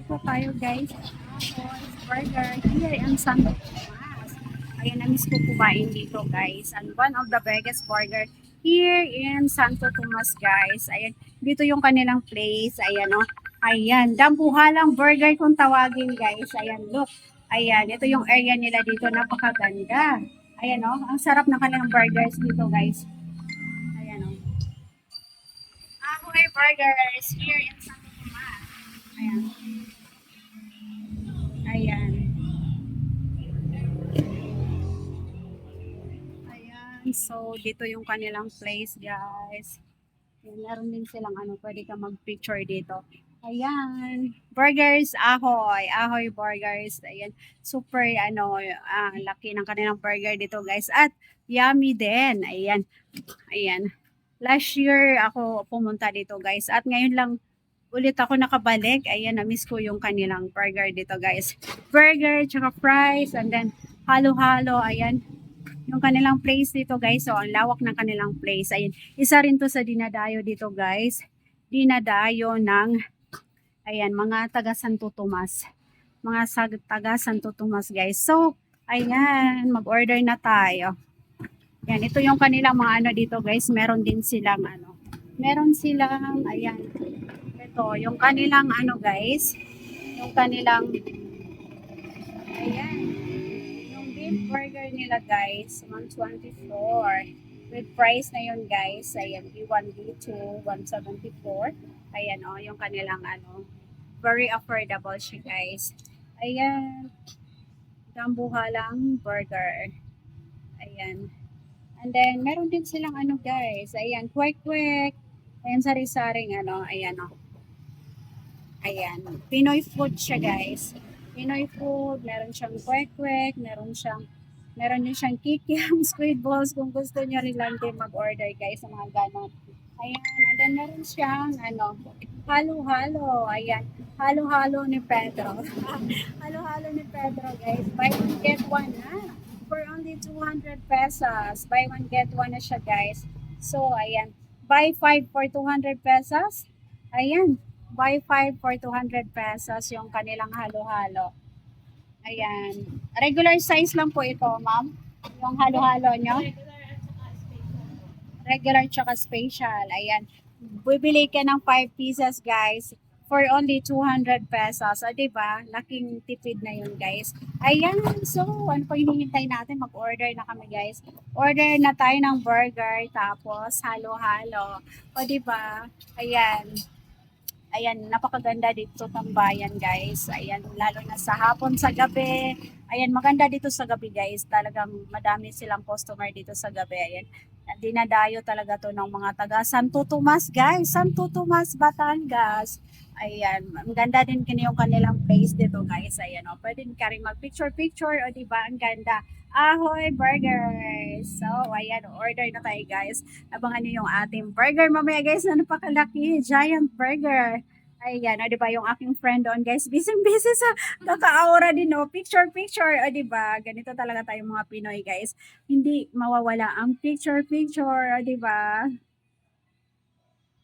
po tayo guys. Tapos, burger. Here in Santo Tomas. Ayan, na-miss ko kumain dito guys. And one of the biggest burger here in Santo Tomas guys. Ayan, dito yung kanilang place. Ayan o. Ayan, Dambuhalang Burger kung tawagin guys. Ayan, look. Ayan, ito yung area nila dito. Napakaganda. Ayan o, ang sarap ng kanilang burgers dito guys. Ayan o. Ahoy Burgers here in Santo Tomas. Ayan. Ayan. Ayan. So, dito yung kanilang place, guys. Ayan, meron din silang ano, pwede ka mag-picture dito. Ayan. Burgers, ahoy. Ahoy burgers. Ayan. Super, ano, laki ng kanilang burger dito, guys. At, yummy din. Ayan. Ayan. Last year, ako pumunta dito, guys. At ngayon lang, ulit ako nakabalik. Ayan, na-miss ko yung kanilang burger dito, guys. Burger, tsaka fries, and then halo-halo. Ayan, yung kanilang place dito, guys. So, ang lawak ng kanilang place. Ayan, isa rin to sa dinadayo dito, guys. Dinadayo ng, ayan, mga taga Santo Tomas. Mga taga Santo Tomas, guys. So, ayan, mag-order na tayo. Yan, ito yung kanilang mga ano dito, guys. Meron din silang, ano, meron silang, ayan, ito, yung kanilang ano guys, yung kanilang, ayan, yung beef burger nila guys, 124. With price na yun guys, ayan, B1, B2, 174. Ayan o, yung kanilang ano, very affordable siya guys. Ayan, Dambuhalang Burger. Ayan. And then, meron din silang ano guys, ayan, kwek-kwek. Ayan, sari-saring ano, ayan o. Ayan. Pinoy food siya, guys. Pinoy food. Meron siyang kwek-kwek. Meron din siyang kikiam, squid balls. Kung gusto niyo rin lang din mag-order, guys, sa mga ganon. Ayan. And then, meron siyang, ano, halo-halo. Ayan. Halo-halo ni Pedro. Halo-halo ni Pedro, guys. Buy one, get one na. For only 200 pesos. Buy one, get one na siya, guys. So, ayan. Buy 5 for 200 pesos. Ayan. Buy 5 for 200 pesos yung kanilang halo-halo. Ayan. Regular size lang po ito, ma'am. Yung halo-halo nyo. Regular tsaka special. Ayan. Bibili ka ng 5 pieces, guys, for only 200 pesos. O, diba? Laking tipid na yun, guys. Ayan. So, ano pa hinihintay natin? Mag-order na kami, guys. Order na tayo ng burger, tapos halo-halo. O, diba? Ayan. Ayan, napakaganda dito ng bayan, guys. Ayan, lalo na sa hapon, sa gabi. Ayan, maganda dito sa gabi, guys. Talagang madami silang customer dito sa gabi. Ayan, dinadayo talaga to ng mga taga Santo Tomas, guys. Santo Tomas, Batangas. Ayan, ang ganda din yung kanilang place dito, guys. Ayan, o, pwede ka rin mag-picture-picture, o diba, ang ganda. Ahoy Burgers! So, ayan, order na tayo, guys. Abangan nyo yung ating burger mamaya, guys, na napakalaki. Giant burger. Ayan, o, diba, yung aking friend doon, guys, busy-busy sa kaka-aura din, no? Picture-picture, o, diba? Ganito talaga tayong mga Pinoy, guys. Hindi mawawala ang picture-picture, o, diba?